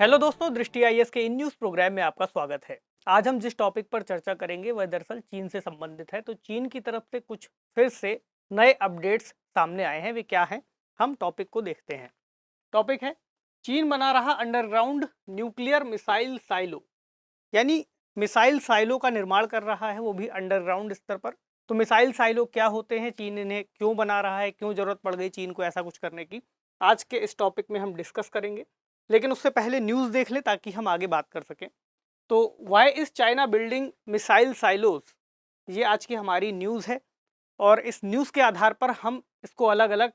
Hello दोस्तों, दृष्टि IAS के इन न्यूज़ प्रोग्राम में आपका स्वागत है। आज हम जिस टॉपिक पर चर्चा करेंगे वह दरअसल चीन से संबंधित है। तो चीन की तरफ से कुछ फिर से नए अपडेट्स सामने आए हैं। वे क्या हैं, हम टॉपिक को देखते हैं। टॉपिक है, चीन बना रहा अंडरग्राउंड न्यूक्लियर मिसाइल साइलो, यानी मिसाइल साइलो का निर्माण कर रहा है, वो भी अंडरग्राउंड स्तर पर। तो मिसाइल साइलो क्या होते हैं, चीन इन्हें क्यों बना रहा है, क्यों जरूरत पड़ गई चीन को ऐसा कुछ करने की, आज के इस टॉपिक में हम डिस्कस करेंगे। लेकिन उससे पहले न्यूज़ देख ले ताकि हम आगे बात कर सकें। तो why is China building missile silos, ये आज की हमारी न्यूज़ है। और इस न्यूज़ के आधार पर हम इसको अलग अलग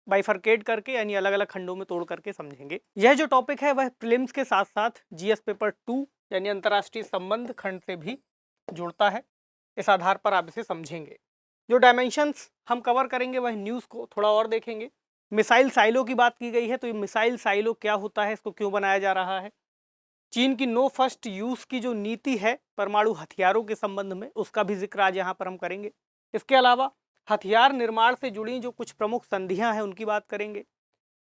बाइफरकेट करके यानी अलग अलग खंडों में तोड़ करके समझेंगे। यह जो टॉपिक है वह प्रीलिम्स के साथ साथ जीएस पेपर 2 यानी अंतर्राष्ट्रीय संबंध खंड से भी जुड़ता है। इस आधार पर आप इसे समझेंगे। जो डायमेंशंस हम कवर करेंगे वह न्यूज़ को थोड़ा और देखेंगे। मिसाइल साइलो की बात की गई है, तो ये मिसाइल साइलो क्या होता है, इसको क्यों बनाया जा रहा है। चीन की नो फर्स्ट यूज़ की जो नीति है परमाणु हथियारों के संबंध में, उसका भी जिक्र आज यहाँ पर हम करेंगे। इसके अलावा हथियार निर्माण से जुड़ी जो कुछ प्रमुख संधियां हैं उनकी बात करेंगे।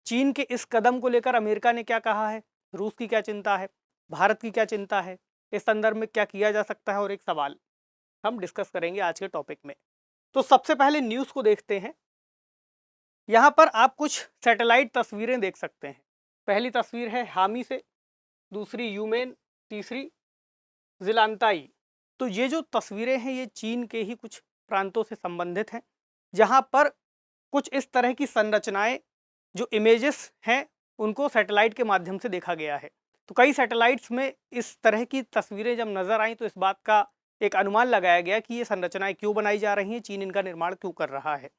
चीन के इस कदम को लेकर अमेरिका ने क्या कहा है, रूस की क्या चिंता है, भारत की क्या चिंता है, इस संदर्भ में क्या किया जा सकता है, और एक सवाल हम डिस्कस करेंगे आज के टॉपिक में। तो सबसे पहले न्यूज़ को देखते हैं। यहाँ पर आप कुछ सैटेलाइट तस्वीरें देख सकते हैं। पहली तस्वीर है हामी से, दूसरी यूमेन, तीसरी जिलांताई। तो ये जो तस्वीरें हैं ये चीन के ही कुछ प्रांतों से संबंधित हैं, जहाँ पर कुछ इस तरह की संरचनाएं, जो इमेजेस हैं, उनको सैटेलाइट के माध्यम से देखा गया है। तो कई सैटेलाइट्स में इस तरह की तस्वीरें जब नज़र आई तो इस बात का एक अनुमान लगाया गया कि ये संरचनाएं क्यों बनाई जा रही हैं, चीन इनका निर्माण क्यों कर रहा है।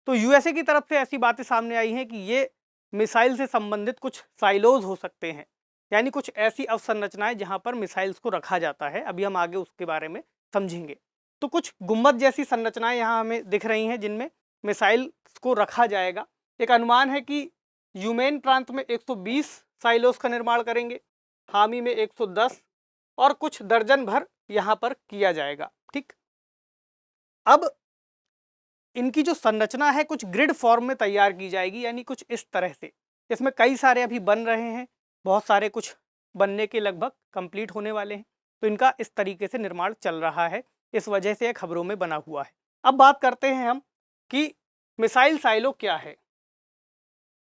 तो यूएसए की तरफ से ऐसी बातें सामने आई हैं कि ये मिसाइल से संबंधित कुछ साइलोज हो सकते हैं, यानी कुछ ऐसी अवसंरचनाएं जहां पर मिसाइल्स को रखा जाता है। अभी हम आगे उसके बारे में समझेंगे। तो कुछ गुम्बद जैसी संरचनाएं यहाँ हमें दिख रही हैं जिनमें मिसाइल्स को रखा जाएगा। एक अनुमान है कि यूमेन प्रांत में 120 साइलोस का निर्माण करेंगे, हामी में 110 और कुछ दर्जन भर यहाँ पर किया जाएगा। ठीक, अब इनकी जो संरचना है कुछ ग्रिड फॉर्म में तैयार की जाएगी, यानी कुछ इस तरह से। इसमें कई सारे अभी बन रहे हैं, बहुत सारे कुछ बनने के लगभग कंप्लीट होने वाले हैं। तो इनका इस तरीके से निर्माण चल रहा है, इस वजह से खबरों में बना हुआ है। अब बात करते हैं हम कि मिसाइल साइलो क्या है।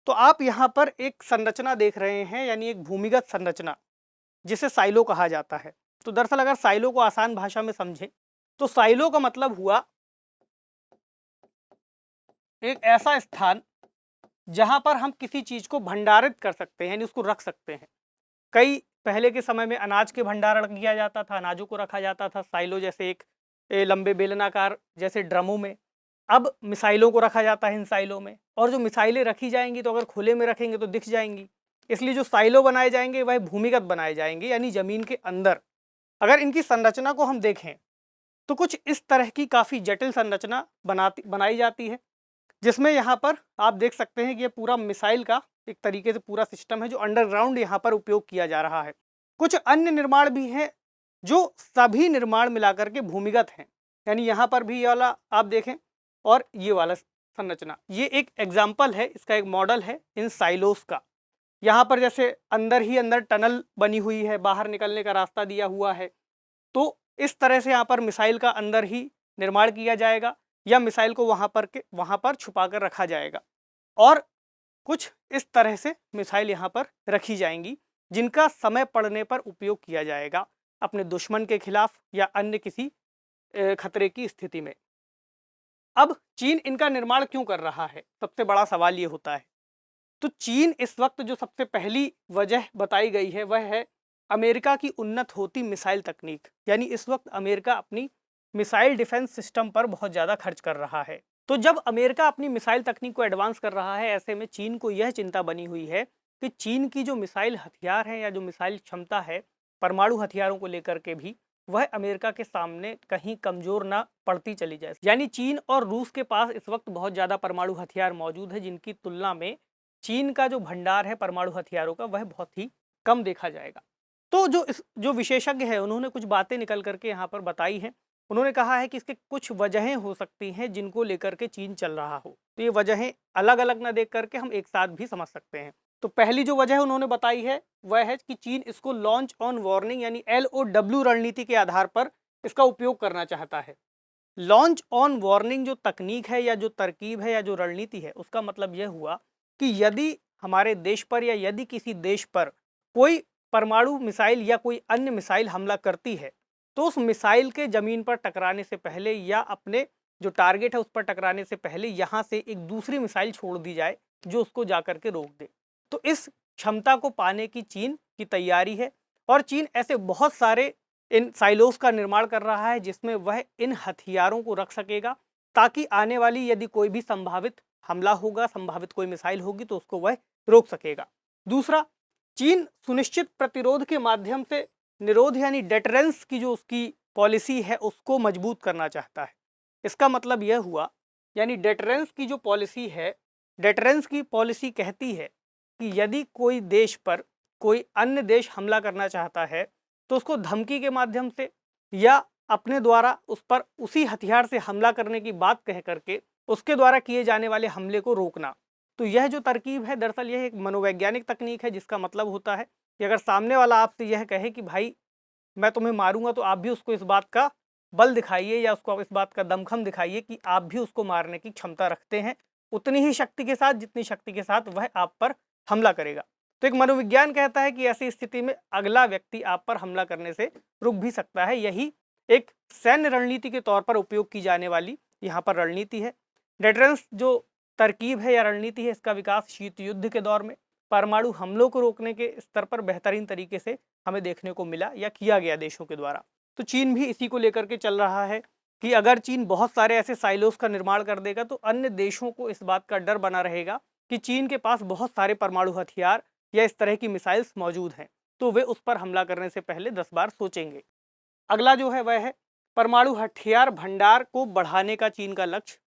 तो आप यहाँ पर एक संरचना देख रहे हैं, यानी एक भूमिगत संरचना जिसे साइलो कहा जाता है। तो दरअसल अगर साइलो को आसान भाषा में समझें तो साइलो का मतलब हुआ एक ऐसा स्थान जहां पर हम किसी चीज को भंडारित कर सकते हैं, यानी उसको रख सकते हैं। कई पहले के समय में अनाज के भंडारण किया जाता था, अनाजों को रखा जाता था साइलो जैसे एक लंबे बेलनाकार जैसे ड्रमों में। अब मिसाइलों को रखा जाता है इन साइलों में, और जो मिसाइलें रखी जाएंगी तो अगर खुले में रखेंगे तो दिख जाएंगी। इसलिए जो साइलो बनाए जाएंगे वह भूमिगत बनाए जाएंगे, यानी जमीन के अंदर। अगर इनकी संरचना को हम देखें तो कुछ इस तरह की काफ़ी जटिल संरचना बनाई जाती है, जिसमें यहाँ पर आप देख सकते हैं कि ये पूरा मिसाइल का एक तरीके से पूरा सिस्टम है जो अंडरग्राउंड यहाँ पर उपयोग किया जा रहा है। कुछ अन्य निर्माण भी हैं जो सभी निर्माण मिलाकर के भूमिगत हैं, यानी यहाँ पर भी ये वाला आप देखें और ये वाला संरचना, ये एक एग्जाम्पल है, इसका एक मॉडल है इन साइलोस का। यहाँ पर जैसे अंदर ही अंदर टनल बनी हुई है, बाहर निकलने का रास्ता दिया हुआ है। तो इस तरह से यहाँ पर मिसाइल का अंदर ही निर्माण किया जाएगा, या मिसाइल को वहाँ पर छुपा कर रखा जाएगा, और कुछ इस तरह से मिसाइल यहाँ पर रखी जाएंगी जिनका समय पड़ने पर उपयोग किया जाएगा अपने दुश्मन के खिलाफ या अन्य किसी खतरे की स्थिति में। अब चीन इनका निर्माण क्यों कर रहा है, सबसे बड़ा सवाल ये होता है। तो चीन इस वक्त जो सबसे पहली वजह बताई गई है वह है अमेरिका की उन्नत होती मिसाइल तकनीक, यानी इस वक्त अमेरिका अपनी मिसाइल डिफेंस सिस्टम पर बहुत ज़्यादा खर्च कर रहा है। तो जब अमेरिका अपनी मिसाइल तकनीक को एडवांस कर रहा है, ऐसे में चीन को यह चिंता बनी हुई है कि चीन की जो मिसाइल हथियार है या जो मिसाइल क्षमता है परमाणु हथियारों को लेकर के भी, वह अमेरिका के सामने कहीं कमज़ोर ना पड़ती चली जाए। यानी चीन और रूस के पास इस वक्त बहुत ज़्यादा परमाणु हथियार मौजूद है, जिनकी तुलना में चीन का जो भंडार है परमाणु हथियारों का वह बहुत ही कम देखा जाएगा। तो जो विशेषज्ञ है उन्होंने कुछ बातें निकल करके यहाँ पर बताई हैं। उन्होंने कहा है कि इसके कुछ वजहें हो सकती हैं जिनको लेकर के चीन चल रहा हो। तो ये वजहें अलग अलग ना देख करके हम एक साथ भी समझ सकते हैं। तो पहली जो वजह उन्होंने बताई है वह है कि चीन इसको लॉन्च ऑन वार्निंग यानी LOW रणनीति के आधार पर इसका उपयोग करना चाहता है। लॉन्च ऑन वार्निंग जो तकनीक है या जो तरकीब है या जो रणनीति है, उसका मतलब यह हुआ कि यदि हमारे देश पर या यदि किसी देश पर कोई परमाणु मिसाइल या कोई अन्य मिसाइल हमला करती है, तो उस मिसाइल के ज़मीन पर टकराने से पहले या अपने जो टारगेट है उस पर टकराने से पहले यहाँ से एक दूसरी मिसाइल छोड़ दी जाए जो उसको जाकर के रोक दे। तो इस क्षमता को पाने की चीन की तैयारी है और चीन ऐसे बहुत सारे इन साइलोस का निर्माण कर रहा है जिसमें वह इन हथियारों को रख सकेगा, ताकि आने वाली यदि कोई भी संभावित हमला होगा, संभावित कोई मिसाइल होगी, तो उसको वह रोक सकेगा। दूसरा, चीन सुनिश्चित प्रतिरोध के माध्यम से निरोध यानी डेटरेंस की जो उसकी पॉलिसी है उसको मजबूत करना चाहता है। इसका मतलब यह हुआ, यानी डेटरेंस की जो पॉलिसी है, डेटरेंस की पॉलिसी कहती है कि यदि कोई देश पर कोई अन्य देश हमला करना चाहता है तो उसको धमकी के माध्यम से या अपने द्वारा उस पर उसी हथियार से हमला करने की बात कह करके उसके द्वारा किए जाने वाले हमले को रोकना। तो यह जो तरकीब है, दरअसल यह एक मनोवैज्ञानिक तकनीक है जिसका मतलब होता है कि अगर सामने वाला आपसे यह कहे कि भाई मैं तुम्हें मारूंगा, तो आप भी उसको इस बात का बल दिखाइए या उसको इस बात का दमखम दिखाइए कि आप भी उसको मारने की क्षमता रखते हैं, उतनी ही शक्ति के साथ जितनी शक्ति के साथ वह आप पर हमला करेगा। तो एक मनोविज्ञान कहता है कि ऐसी स्थिति में अगला व्यक्ति आप पर हमला करने से रुक भी सकता है। यही एक सैन्य रणनीति के तौर पर उपयोग की जाने वाली यहाँ पर रणनीति है। डेटरेंस जो तरकीब है या रणनीति है, इसका विकास शीत युद्ध के दौर में परमाणु हमलों को रोकने के स्तर पर बेहतरीन तरीके से हमें देखने को मिला या किया गया देशों के द्वारा। तो चीन भी इसी को लेकर के चल रहा है कि अगर चीन बहुत सारे ऐसे साइलोस का निर्माण कर देगा तो अन्य देशों को इस बात का डर बना रहेगा कि चीन के पास बहुत सारे परमाणु हथियार या इस तरह की मिसाइल्स मौजूद हैं, तो वे उस पर हमला करने से पहले 10 बार सोचेंगे। अगला जो है वह है परमाणु हथियार भंडार को बढ़ाने का चीन का लक्ष्य।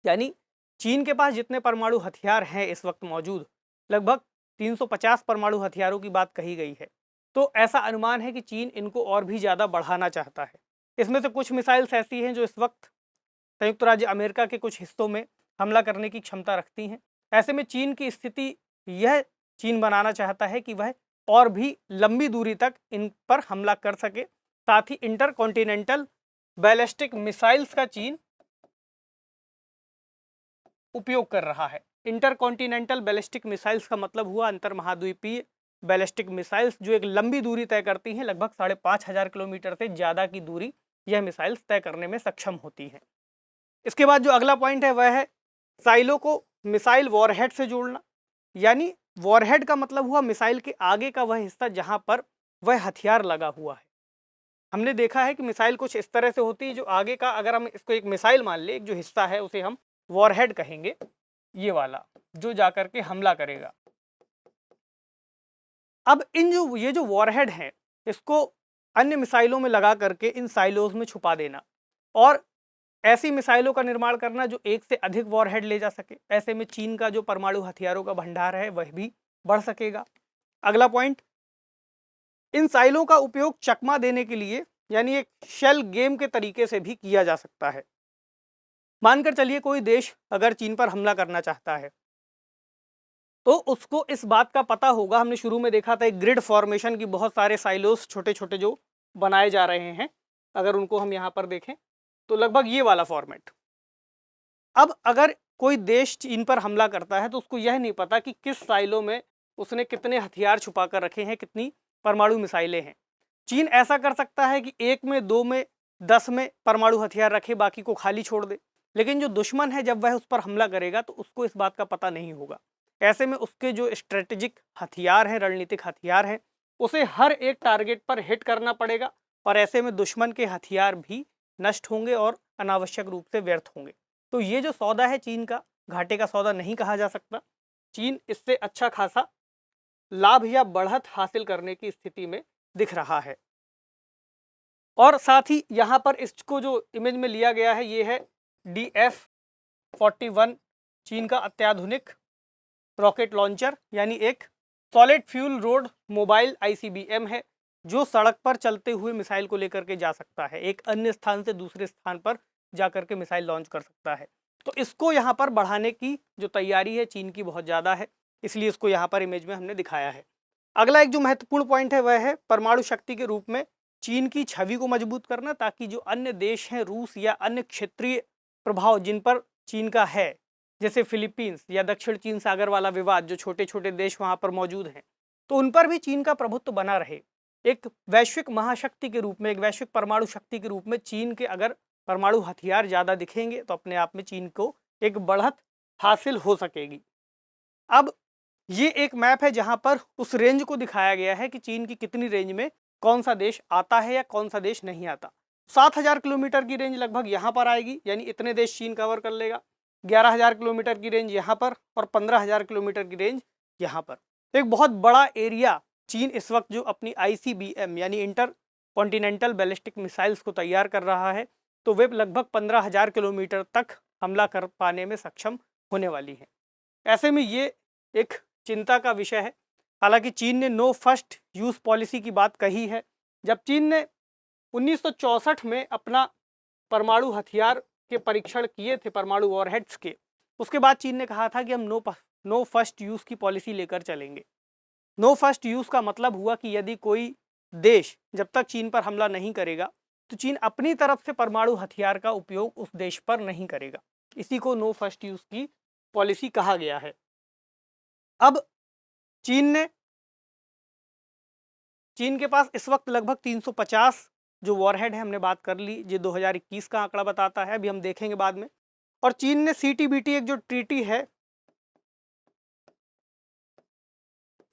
यानी चीन के पास जितने परमाणु हथियार हैं इस वक्त मौजूद, लगभग 350 परमाणु हथियारों की बात कही गई है। तो ऐसा अनुमान है कि चीन इनको और भी ज़्यादा बढ़ाना चाहता है। इसमें से कुछ मिसाइल्स ऐसी हैं जो इस वक्त संयुक्त राज्य अमेरिका के कुछ हिस्सों में हमला करने की क्षमता रखती हैं। ऐसे में चीन की स्थिति यह चीन बनाना चाहता है कि वह और भी लंबी दूरी तक इन पर हमला कर सके। साथ ही इंटरकॉन्टिनेंटल बैलिस्टिक मिसाइल्स का चीन उपयोग कर रहा है। इंटरकॉन्टिनेंटल बैलिस्टिक मिसाइल्स का मतलब हुआ अंतर महाद्वीपीय बैलिस्टिक मिसाइल्स, जो एक लंबी दूरी तय करती हैं, लगभग 5,500 किलोमीटर से ज़्यादा की दूरी यह मिसाइल्स तय करने में सक्षम होती हैं। इसके बाद जो अगला पॉइंट है वह है साइलो को मिसाइल वॉरहेड से जोड़ना। यानी वॉरहेड का मतलब हुआ मिसाइल के आगे का वह हिस्सा जहां पर वह हथियार लगा हुआ है। हमने देखा है कि मिसाइल कुछ इस तरह से होती है, जो आगे का, अगर हम इसको एक मिसाइल मान ले, एक जो हिस्सा है उसे हम वॉरहेड कहेंगे, ये वाला जो जाकर के हमला करेगा। अब ये जो वॉरहेड है, इसको अन्य मिसाइलों में लगा करके इन साइलोज में छुपा देना और ऐसी मिसाइलों का निर्माण करना जो एक से अधिक वॉरहेड ले जा सके। ऐसे में चीन का जो परमाणु हथियारों का भंडार है वह भी बढ़ सकेगा। अगला पॉइंट, इन साइलों का उपयोग चकमा देने के लिए यानी एक शेल गेम के तरीके से भी किया जा सकता है। मानकर चलिए कोई देश अगर चीन पर हमला करना चाहता है तो उसको इस बात का पता होगा, हमने शुरू में देखा था एक ग्रिड फॉर्मेशन की बहुत सारे साइलोस छोटे छोटे जो बनाए जा रहे हैं, अगर उनको हम यहाँ पर देखें तो लगभग ये वाला फॉर्मेट। अब अगर कोई देश चीन पर हमला करता है तो उसको यह नहीं पता कि किस साइलो में उसने कितने हथियार छुपा कर रखे हैं, कितनी परमाणु मिसाइलें हैं। चीन ऐसा कर सकता है कि 1 में 2 में 10 में परमाणु हथियार रखे, बाकी को खाली छोड़ दे, लेकिन जो दुश्मन है जब वह उस पर हमला करेगा तो उसको इस बात का पता नहीं होगा। ऐसे में उसके जो स्ट्रेटेजिक हथियार हैं, रणनीतिक हथियार हैं, उसे हर एक टारगेट पर हिट करना पड़ेगा और ऐसे में दुश्मन के हथियार भी नष्ट होंगे और अनावश्यक रूप से व्यर्थ होंगे। तो ये जो सौदा है चीन का, घाटे का सौदा नहीं कहा जा सकता। चीन इससे अच्छा खासा लाभ या बढ़त हासिल करने की स्थिति में दिख रहा है। और साथ ही यहाँ पर इसको जो इमेज में लिया गया है ये है DF-41 चीन का अत्याधुनिक रॉकेट लॉन्चर, यानी एक solid fuel road mobile ICBM है जो सड़क पर चलते हुए मिसाइल को लेकर के जा सकता है, एक अन्य स्थान से दूसरे स्थान पर जाकर के मिसाइल लॉन्च कर सकता है। तो इसको यहाँ पर बढ़ाने की जो तैयारी है चीन की बहुत ज़्यादा है। इसलिए इसको यहाँ पर इमेज में हमने दिखाया है। अगला एक जो महत्वपूर्ण पॉइंट है वह है परमाणु शक्ति के रूप में चीन की छवि को मजबूत करना, ताकि जो अन्य देश हैं, रूस या अन्य क्षेत्रीय प्रभाव जिन पर चीन का है, जैसे फिलीपींस या दक्षिण चीन सागर वाला विवाद, जो छोटे छोटे देश वहाँ पर मौजूद हैं, तो उन पर भी चीन का प्रभुत्व बना रहे। एक वैश्विक महाशक्ति के रूप में, एक वैश्विक परमाणु शक्ति के रूप में चीन के अगर परमाणु हथियार ज़्यादा दिखेंगे तो अपने आप में चीन को एक बढ़त हासिल हो सकेगी। अब ये एक मैप है जहां पर उस रेंज को दिखाया गया है कि चीन की कितनी रेंज में कौन सा देश आता है या कौन सा देश नहीं आता। 7,000 किलोमीटर की रेंज लगभग यहाँ पर आएगी, यानी इतने देश चीन कवर कर लेगा। 11,000 किलोमीटर की रेंज यहाँ पर और 15,000 किलोमीटर की रेंज यहाँ पर। एक बहुत बड़ा एरिया चीन इस वक्त जो अपनी ICBM यानी इंटर कॉन्टिनेंटल बैलिस्टिक मिसाइल्स को तैयार कर रहा है, तो वे लगभग 15,000 किलोमीटर तक हमला कर पाने में सक्षम होने वाली है। ऐसे में ये एक चिंता का विषय है। हालांकि चीन ने नो फर्स्ट यूज पॉलिसी की बात कही है। जब चीन ने 1964 में अपना परमाणु हथियार के परीक्षण किए थे, परमाणु वॉरहेड्स के, उसके बाद चीन ने कहा था कि हम नो फर्स्ट यूज की पॉलिसी लेकर चलेंगे। नो फर्स्ट यूज का मतलब हुआ कि यदि कोई देश जब तक चीन पर हमला नहीं करेगा तो चीन अपनी तरफ से परमाणु हथियार का उपयोग उस देश पर नहीं करेगा। इसी को नो फर्स्ट यूज की पॉलिसी कहा गया है। अब चीन के पास इस वक्त लगभग 350 जो वॉरहेड है, हमने बात कर ली, ये 2021 का आंकड़ा बताता है, अभी हम देखेंगे बाद में। और चीन ने CTBT एक जो ट्रीटी है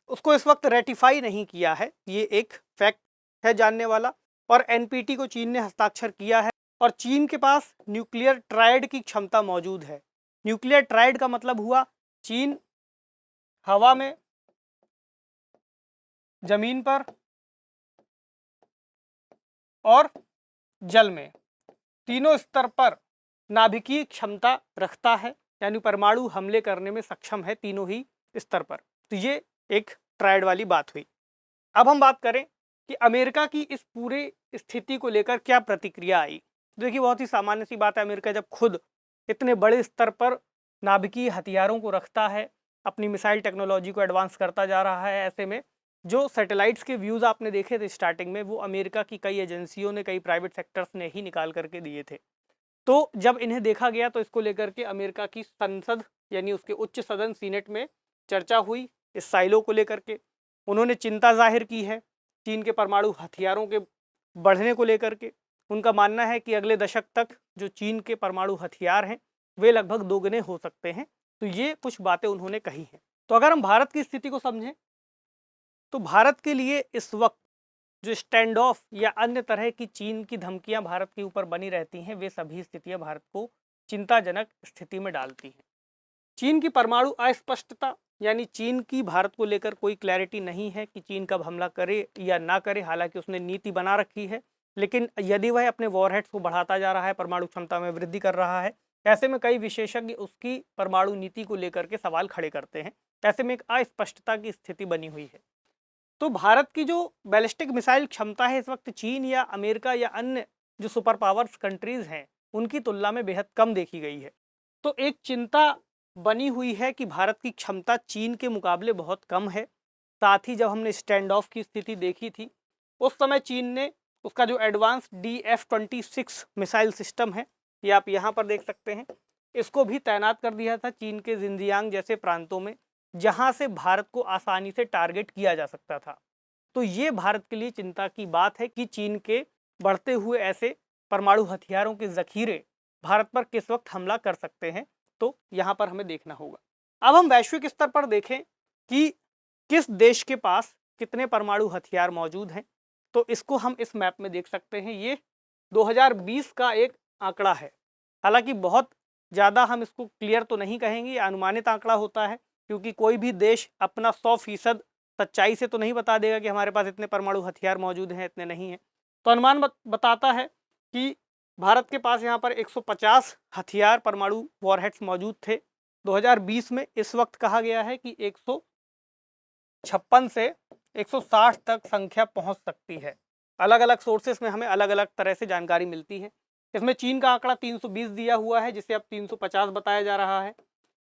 उसको इस वक्त रेटिफाई नहीं किया है, ये एक फैक्ट है जानने वाला। और NPT को चीन ने हस्ताक्षर किया है और चीन के पास न्यूक्लियर ट्रायड की क्षमता मौजूद है। न्यूक्लियर ट्रायड का मतलब हुआ चीन हवा में, जमीन पर और जल में तीनों स्तर पर नाभिकीय क्षमता रखता है, यानी परमाणु हमले करने में सक्षम है तीनों ही स्तर पर। तो ये एक ट्रायड वाली बात हुई। अब हम बात करें कि अमेरिका की इस पूरे स्थिति को लेकर क्या प्रतिक्रिया आई। देखिए, बहुत ही सामान्य सी बात है, अमेरिका जब खुद इतने बड़े स्तर पर नाभिकीय हथियारों को रखता है, अपनी मिसाइल टेक्नोलॉजी को एडवांस करता जा रहा है, ऐसे में जो सैटेलाइट्स के व्यूज़ आपने देखे थे स्टार्टिंग में, वो अमेरिका की कई एजेंसियों ने, कई प्राइवेट सेक्टर्स ने ही निकाल करके दिए थे। तो जब इन्हें देखा गया तो इसको लेकर के अमेरिका की संसद यानी उसके उच्च सदन सीनेट में चर्चा हुई इस साइलो को लेकर के। उन्होंने चिंता जाहिर की है चीन के परमाणु हथियारों के बढ़ने को लेकर के। उनका मानना है कि अगले दशक तक जो चीन के परमाणु हथियार हैं वे लगभग दोगुने हो सकते हैं। तो ये कुछ बातें उन्होंने कही हैं। तो अगर हम भारत की स्थिति को समझें तो भारत के लिए इस वक्त जो स्टैंड ऑफ या अन्य तरह की चीन की धमकियां भारत के ऊपर बनी रहती हैं, वे सभी स्थितियां भारत को चिंताजनक स्थिति में डालती हैं। चीन की परमाणु अस्पष्टता यानी चीन की भारत को लेकर कोई क्लैरिटी नहीं है कि चीन कब हमला करे या ना करे। हालांकि उसने नीति बना रखी है, लेकिन यदि वह अपने वॉरहेड्स को बढ़ाता जा रहा है, परमाणु क्षमता में वृद्धि कर रहा है, ऐसे में कई विशेषज्ञ उसकी परमाणु नीति को लेकर के सवाल खड़े करते हैं। ऐसे में एक अस्पष्टता की स्थिति बनी हुई है। तो भारत की जो बैलिस्टिक मिसाइल क्षमता है इस वक्त चीन या अमेरिका या अन्य जो सुपर पावर्स कंट्रीज हैं उनकी तुलना में बेहद कम देखी गई है। तो एक चिंता बनी हुई है कि भारत की क्षमता चीन के मुकाबले बहुत कम है। साथ ही जब हमने स्टैंड ऑफ की स्थिति देखी थी उस समय चीन ने उसका जो एडवांस DF-26 मिसाइल सिस्टम है, ये आप यहाँ पर देख सकते हैं, इसको भी तैनात कर दिया था चीन के जिंजियांग जैसे प्रांतों में, जहाँ से भारत को आसानी से टारगेट किया जा सकता था। तो ये भारत के लिए चिंता की बात है कि चीन के बढ़ते हुए ऐसे परमाणु हथियारों के जखीरे भारत पर किस वक्त हमला कर सकते हैं। तो यहाँ पर हमें देखना होगा। अब हम वैश्विक स्तर पर देखें कि किस देश के पास कितने परमाणु हथियार मौजूद हैं, तो इसको हम इस मैप में देख सकते हैं। ये 2020 का एक आंकड़ा है। हालांकि बहुत ज़्यादा हम इसको क्लियर तो नहीं कहेंगे, ये अनुमानित आंकड़ा होता है, क्योंकि कोई भी देश अपना 100% सच्चाई से तो नहीं बता देगा कि हमारे पास इतने परमाणु हथियार मौजूद हैं, इतने नहीं हैं। तो अनुमान बताता है कि भारत के पास यहाँ पर 150 हथियार परमाणु वॉरहेड्स मौजूद थे 2020 में। इस वक्त कहा गया है कि 156 से 160 तक संख्या पहुँच सकती है। अलग अलग सोर्सेस में हमें अलग अलग तरह से जानकारी मिलती है। इसमें चीन का आंकड़ा 320 दिया हुआ है, जिसे अब 350 बताया जा रहा है।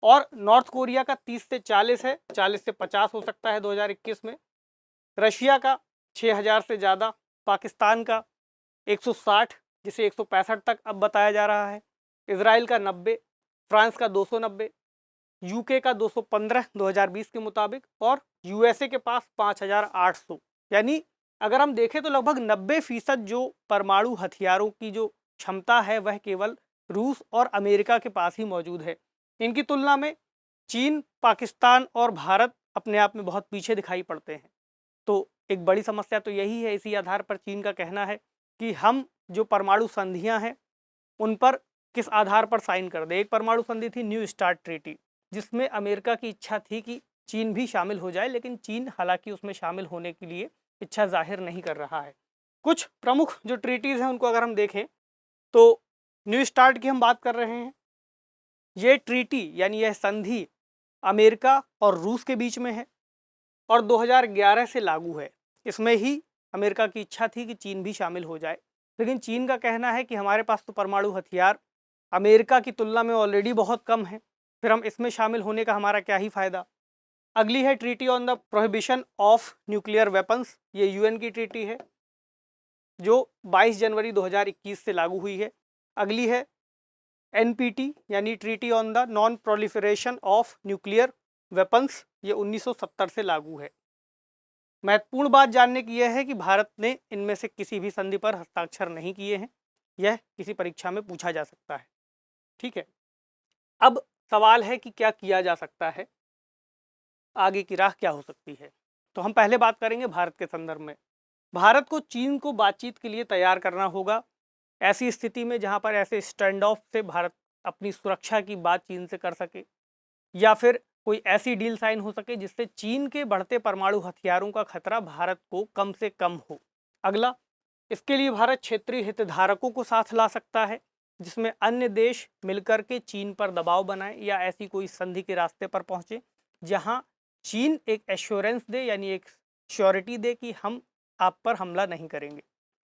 और नॉर्थ कोरिया का 30 से 40 है, 40 से 50 हो सकता है 2021 में। रशिया का 6000 से ज़्यादा, पाकिस्तान का 160 जिसे 165 तक अब बताया जा रहा है, इजराइल का 90, फ्रांस का 290, यूके का 215 2020 के मुताबिक, और यूएसए के पास 5800। यानी अगर हम देखें तो लगभग 90% जो परमाणु हथियारों की जो क्षमता है वह केवल रूस और अमेरिका के पास ही मौजूद है। इनकी तुलना में चीन, पाकिस्तान और भारत अपने आप में बहुत पीछे दिखाई पड़ते हैं। तो एक बड़ी समस्या तो यही है। इसी आधार पर चीन का कहना है कि हम जो परमाणु संधियां हैं उन पर किस आधार पर साइन कर दे। एक परमाणु संधि थी न्यू स्टार्ट ट्रीटी, जिसमें अमेरिका की इच्छा थी कि चीन भी शामिल हो जाए, लेकिन चीन हालांकि उसमें शामिल होने के लिए इच्छा जाहिर नहीं कर रहा है। कुछ प्रमुख जो ट्रीटीज़ हैं उनको अगर हम देखें तो न्यू स्टार्ट की हम बात कर रहे हैं। ये ट्रीटी यानी यह संधि अमेरिका और रूस के बीच में है और 2011 से लागू है। इसमें ही अमेरिका की इच्छा थी कि चीन भी शामिल हो जाए, लेकिन चीन का कहना है कि हमारे पास तो परमाणु हथियार अमेरिका की तुलना में ऑलरेडी बहुत कम है, फिर हम इसमें शामिल होने का हमारा क्या ही फ़ायदा। अगली है treaty on the prohibition of nuclear weapons. ये यूएन की ट्रीटी है जो 22 जनवरी 2021 से लागू हुई है। अगली है एनपीटी यानी treaty on the non proliferation of nuclear weapons. ये 1970 से लागू है। महत्वपूर्ण बात जानने की यह है कि भारत ने इनमें से किसी भी संधि पर हस्ताक्षर नहीं किए हैं। यह किसी परीक्षा में पूछा जा सकता है। ठीक है, अब सवाल है कि क्या किया जा सकता है, आगे की राह क्या हो सकती है। तो हम पहले बात करेंगे भारत के संदर्भ में। भारत को चीन को बातचीत के लिए तैयार करना होगा। ऐसी स्थिति में जहां पर ऐसे स्टैंड ऑफ से भारत अपनी सुरक्षा की बात चीन से कर सके, या फिर कोई ऐसी डील साइन हो सके जिससे चीन के बढ़ते परमाणु हथियारों का खतरा भारत को कम से कम हो। अगला, इसके लिए भारत क्षेत्रीय हितधारकों को साथ ला सकता है, जिसमें अन्य देश मिलकर के चीन पर दबाव बनाएं या ऐसी कोई संधि के रास्ते पर पहुंचे जहां चीन एक एश्योरेंस दे, यानी एक श्योरिटी दे कि हम आप पर हमला नहीं करेंगे।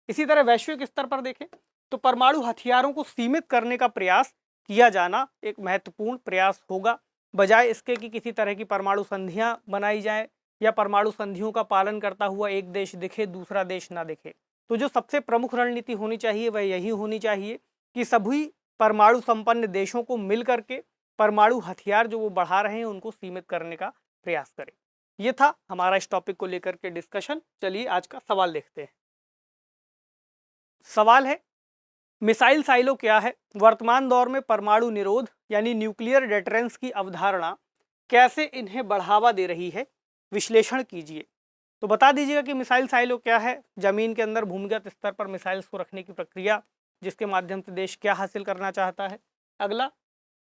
इसी तरह वैश्विक स्तर पर देखें तो परमाणु हथियारों को सीमित करने का प्रयास किया जाना एक महत्वपूर्ण प्रयास होगा, बजाय इसके कि किसी तरह की परमाणु संधियां बनाई जाए या परमाणु संधियों का पालन करता हुआ एक देश दिखे दूसरा देश ना दिखे। तो जो सबसे प्रमुख रणनीति होनी चाहिए वह यही होनी चाहिए कि सभी परमाणु संपन्न देशों को मिल करके परमाणु हथियार जो वो बढ़ा रहे हैं उनको सीमित करने का प्रयास करें। ये था हमारा इस टॉपिक को लेकर के डिस्कशन। चलिए आज का सवाल देखते हैं। सवाल है, मिसाइल साइलो क्या है? वर्तमान दौर में परमाणु निरोध यानी न्यूक्लियर डेटरेंस की अवधारणा कैसे इन्हें बढ़ावा दे रही है? विश्लेषण कीजिए। तो बता दीजिएगा कि मिसाइल साइलो क्या है। जमीन के अंदर भूमिगत स्तर पर मिसाइल्स को रखने की प्रक्रिया, जिसके माध्यम से देश क्या हासिल करना चाहता है। अगला,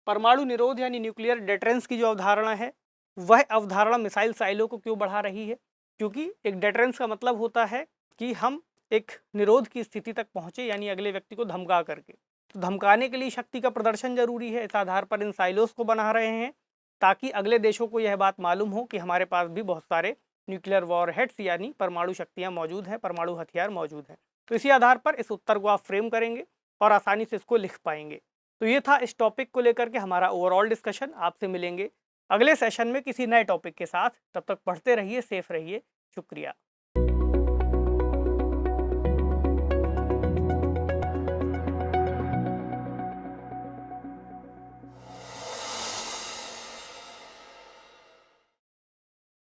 परमाणु निरोध यानी न्यूक्लियर डेटरेंस की जो अवधारणा है वह अवधारणा मिसाइल साइलो को क्यों बढ़ा रही है? क्योंकि एक डेटरेंस का मतलब होता है कि हम एक निरोध की स्थिति तक पहुंचे, यानी अगले व्यक्ति को धमका करके। तो धमकाने के लिए शक्ति का प्रदर्शन जरूरी है। इस आधार पर इन साइलोस को बना रहे हैं ताकि अगले देशों को यह बात मालूम हो कि हमारे पास भी बहुत सारे न्यूक्लियर वॉरहेड्स यानी परमाणु शक्तियां मौजूद हैं, परमाणु हथियार मौजूद हैं। तो इसी आधार पर इस उत्तर को आप फ्रेम करेंगे और आसानी से इसको लिख पाएंगे। तो ये था इस टॉपिक को लेकर के हमारा ओवरऑल डिस्कशन। आपसे मिलेंगे अगले सेशन में किसी नए टॉपिक के साथ। तब तक पढ़ते रहिए, सेफ रहिए। शुक्रिया।